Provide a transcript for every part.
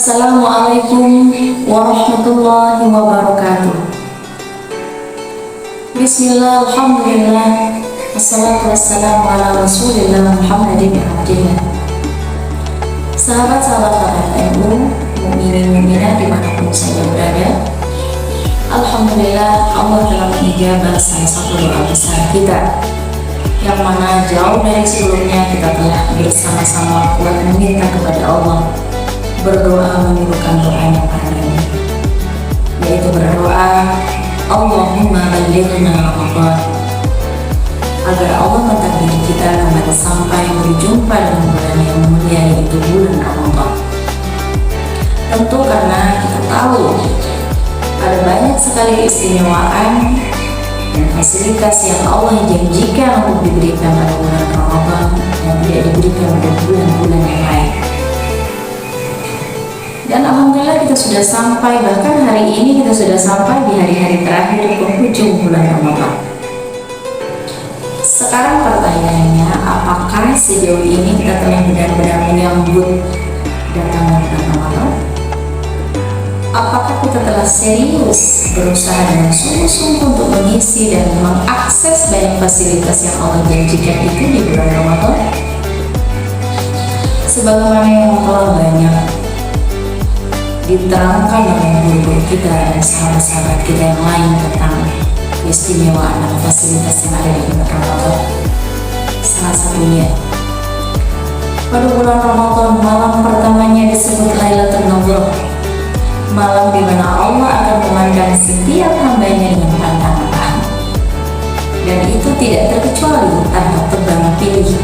Assalamualaikum warahmatullahi wabarakatuh. Bismillah, alhamdulillah, wassalatu wassalamu ala rasulillah Muhammadin abdillah. Sahabat-sahabat KKNU, mukminin mukminat dimanapun saja berada, alhamdulillah Allah telah mengijabah salah satu doa besar kita, yang mana jauh dari sebelumnya kita telah bersama-sama kuat meminta kepada Allah, berdoa menirukan doanya para nabi, yaitu berdoa Allahumma ballighna Ramadan, agar Allah mentakdiri kita kembali sampai berjumpa dengan bulan yang mulia, yaitu bulan Ramadan. Tentu karena kita tahu ada banyak sekali keistimewaan dan fasilitas yang Allah janjikan untuk diberikan pada bulan Ramadan yang tidak diberikan pada bulan-bulan yang lain. Dan alhamdulillah kita sudah sampai, bahkan hari ini kita sudah sampai di hari-hari terakhir penghujung bulan Ramadan. Sekarang pertanyaannya, apakah sejauh ini kita telah benar-benar menyambut datangnya bulan Ramadan? Apakah kita telah serius berusaha dengan sungguh-sungguh untuk mengisi dan mengakses banyak fasilitas yang Allah janjikan itu di bulan Ramadan? Sebagaimana yang telah banyak diterangkan oleh guru-guru kita dan sahabat-sahabat kita yang lain tentang keistimewaan dan fasilitas yang ada di bulan Ramadan. Salah satunya, pada bulan Ramadan malam pertamanya disebut Lailatul Qadar, malam di mana Allah akan memandang setiap hambanya dengan pandangan rahmat, dan itu tidak terkecuali tanpa tebang pilih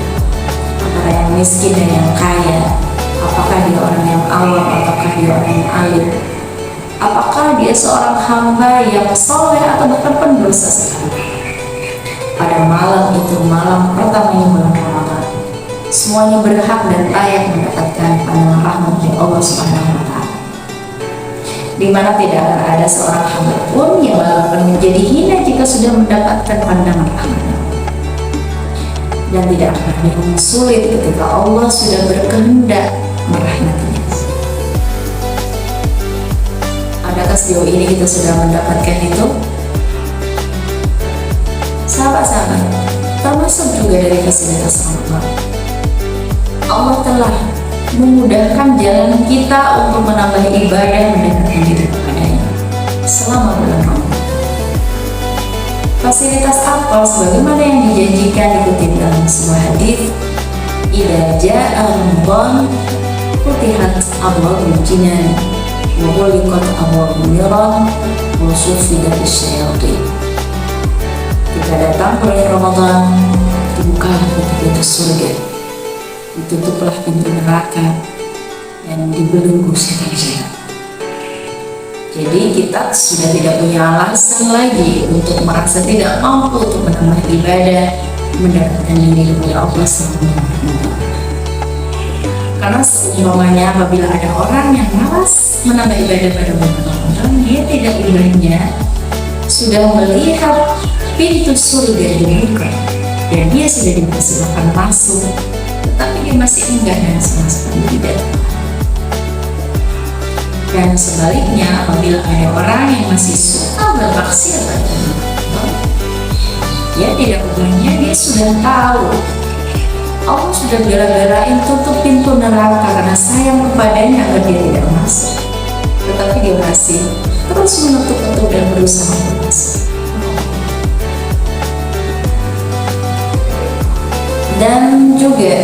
antara yang miskin dan yang kaya. Apakah dia orang yang awam, apakah dia orang yang alim, apakah dia seorang hamba yang soleh atau bahkan pendosa sekali. Pada malam itu, malam pertamanya bulan Ramadan, semuanya berhak dan layak mendapatkan pandangan rahmat dari Allah Subhanahu wa Ta'ala, di mana tidak akan ada seorang hamba pun yang akan menjadi hina jika sudah mendapatkan pandangan rahmat, dan tidak akan ada yang sulit ketika Allah sudah berkehendak merahmatinya. Adakah sejauh ini kita sudah mendapatkan itu? Sahabat-sahabat, termasuk juga dari fasilitas Ramadan, Allah telah memudahkan jalan kita untuk menambah ibadah mendekatkan diri kepadanya selama bulan Ramadan. Fasilitas apa sebagaimana yang dijanjikan dikutip dalam sebuah hadis, idza jaa Ramadan futihat abwaabul jinan wa ghuliqat abwaabun niran wa suffidat asy-syayatin. Jika datang bulan Ramadan, dibukalah pintu-pintu surga, ditutuplah pintu neraka, dan dibelenggu setan-setan. Jadi kita sudah tidak punya alasan lagi untuk merasa tidak mampu untuk menambah ibadah, mendekatkan diri kepada Allah Subhanahu wa Ta'ala. Karena seumpamanya apabila ada orang yang malas menambah ibadah pada bulan Ramadan, dia tidak ibadahnya sudah melihat pintu surga dibuka dan dia sudah dipersilakan masuk, tetapi dia masih enggan dan sama sekali tidak. Dan sebaliknya, apabila ada orang yang masih suka bermaksiat pada bulan Ramadan, dia tidak ubahnya, dia sudah tahu Allah sudah gara-garain tutup pintu neraka karena sayang kepadanya agar dia tidak masuk, tetapi dia masih terus menutup dan berusaha untuk masuk. Dan juga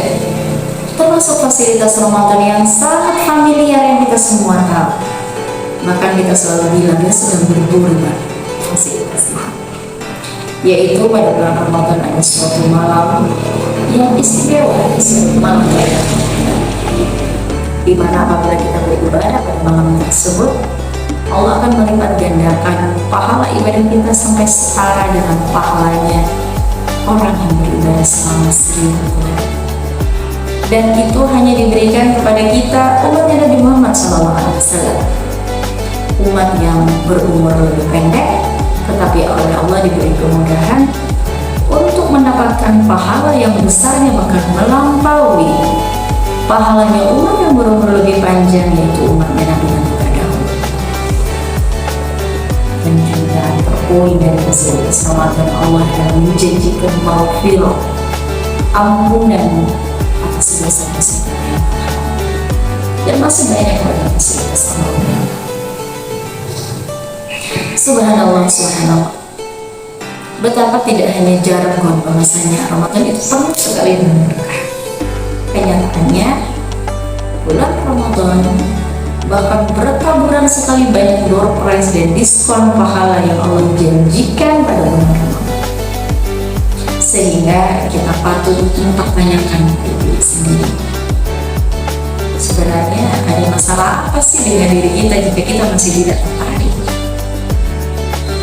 termasuk fasilitas Ramadan yang sangat familiar yang kita semua tahu, maka kita selalu bilang dia sedang berburu fasilitasnya, yaitu pada bulan Ramadan ada suatu malam yang istimewa, disebut malam Lailatul Qadar, di mana apabila kita beribadah pada malam tersebut, Allah akan melipat gandakan pahala ibadah kita sampai setara dengan pahalanya orang yang beribadah selama 1000 bulan. Dan itu hanya diberikan kepada kita, umat Nabi Muhammad SAW, umat yang berumur lebih pendek, tetapi oleh Allah diberi kemudahan untuk mendapatkan pahala yang besarnya bahkan melampaui pahalanya umur yang berumur lebih panjang, yaitu umatnya Nabi terdahulu. Dan juga terpoin dari fasilitas Ramadan, Allah yang menjanjikan maghfirah, ampunan atas dosa-dosa kita. Dan masih banyak pada fasilitas Ramadan. Subhanallah, subhanallah. Betapa tidak hanya jargon bahwasanya Ramadan itu penuh sekali dengan berkah. Kenyataannya, bulan Ramadan bahkan bertaburan sekali banyak door prize dan diskon pahala yang Allah janjikan pada bulan Ramadan. Sehingga kita patut mempertanyakan diri sendiri. Sebenarnya ada masalah apa sih dengan diri kita jika kita masih tidak tertarik?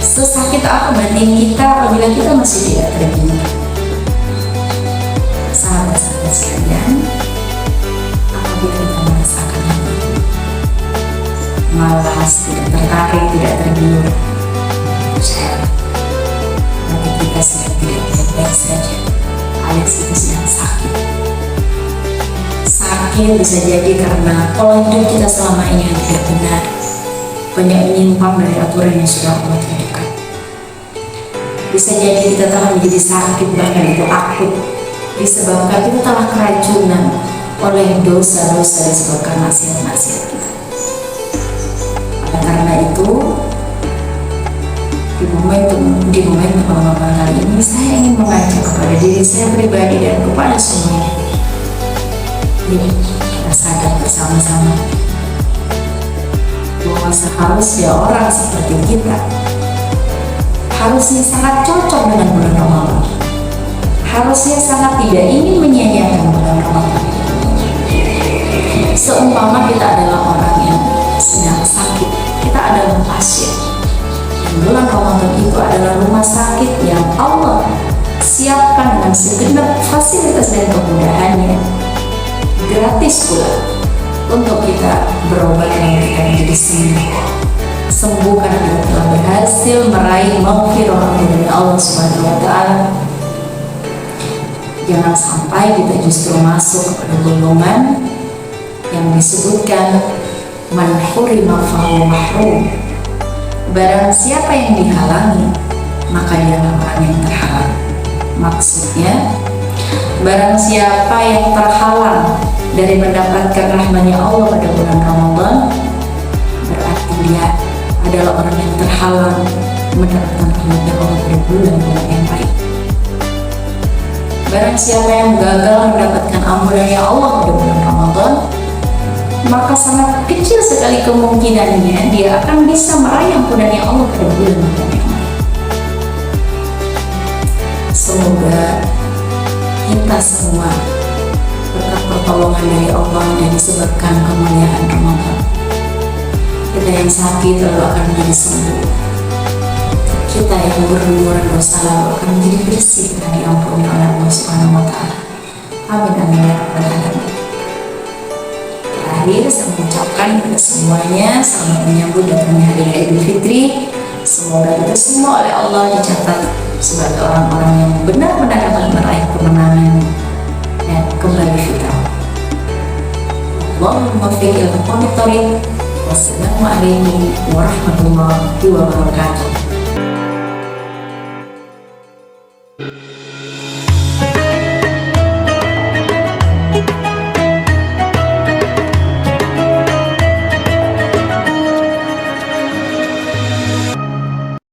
Sesakit apa batin kita apabila kita masih tidak tergiur? Sahabat-sahabat sekalian, apabila kita merasakan malas, tidak tertarik, tidak tergiur, berarti kita sedang tidak baik-baik saja, alias kita sedang sakit. Sakit bisa jadi karena pola hidup kita selama ini yang tidak benar, banyak menyimpang dari aturan yang sudah Allah tentukan. Bisa jadi kita telah menjadi sakit, bahkan itu akut, disebabkan kita telah keracunan oleh dosa-dosa disebabkan maksiat-maksiat kita. Oleh karena itu, di momentum Ramadan kali ini, saya ingin mengajak kepada diri saya pribadi dan kepada semuanya. Jadi kita sadar bersama-sama bahwa seharusnya orang seperti kita harusnya sangat cocok dengan bulan Ramadan. Harusnya sangat tidak ingin menyia-nyiakan bulan Ramadan. Seumpama kita adalah orang yang sedang sakit, kita adalah pasien. Dan bulan Ramadan itu adalah rumah sakit yang Allah siapkan dengan segenap fasilitas dan kemudahannya, gratis pula, untuk kita berobat dan kita menjadi sembuh karena kita telah berhasil meraih maghfirah dari Allah Subhanahu wa Ta'ala. Jangan sampai kita justru masuk kepada golongan yang disebutkan man hurima fahuwa mahrum. Barang siapa yang dihalangi, maka dialah orang yang terhalang. Maksudnya, barang siapa yang terhalang dari mendapatkan rahmat-Nya Allah pada bulan Ramadan, berarti dia adalah orang yang terhalang mendapatkan rahmat-Nya Allah pada bulan-bulan yang baik. Barang siapa yang gagal mendapatkan ampunan-Nya Allah pada bulan Ramadan, maka sangat kecil sekali kemungkinannya dia akan bisa meraih ampunan-Nya Allah pada bulan-bulan yang baik. Semoga kita semua berkat pertolongan dari Allah dan disebabkan kemuliaan Ramadan, kita yang sakit lalu akan menjadi sembuh, kita yang berlumuran dosa lalu akan menjadi bersih dan diampuni oleh Allah Subhanahu wa Ta'ala. Amin amin ya rabbal alamin. Terakhir, saya mengucapkan kepada semuanya selamat menyambut datangnya hari raya Idul Fitri. Semoga kita semua oleh Allah dicatat sebagai orang-orang yang benar-benar akan meraih kemenangan dan kembali fitrah. Allahumma fiqhil qanitin. Wassalamualaikum warahmatullahi wabarakatuh.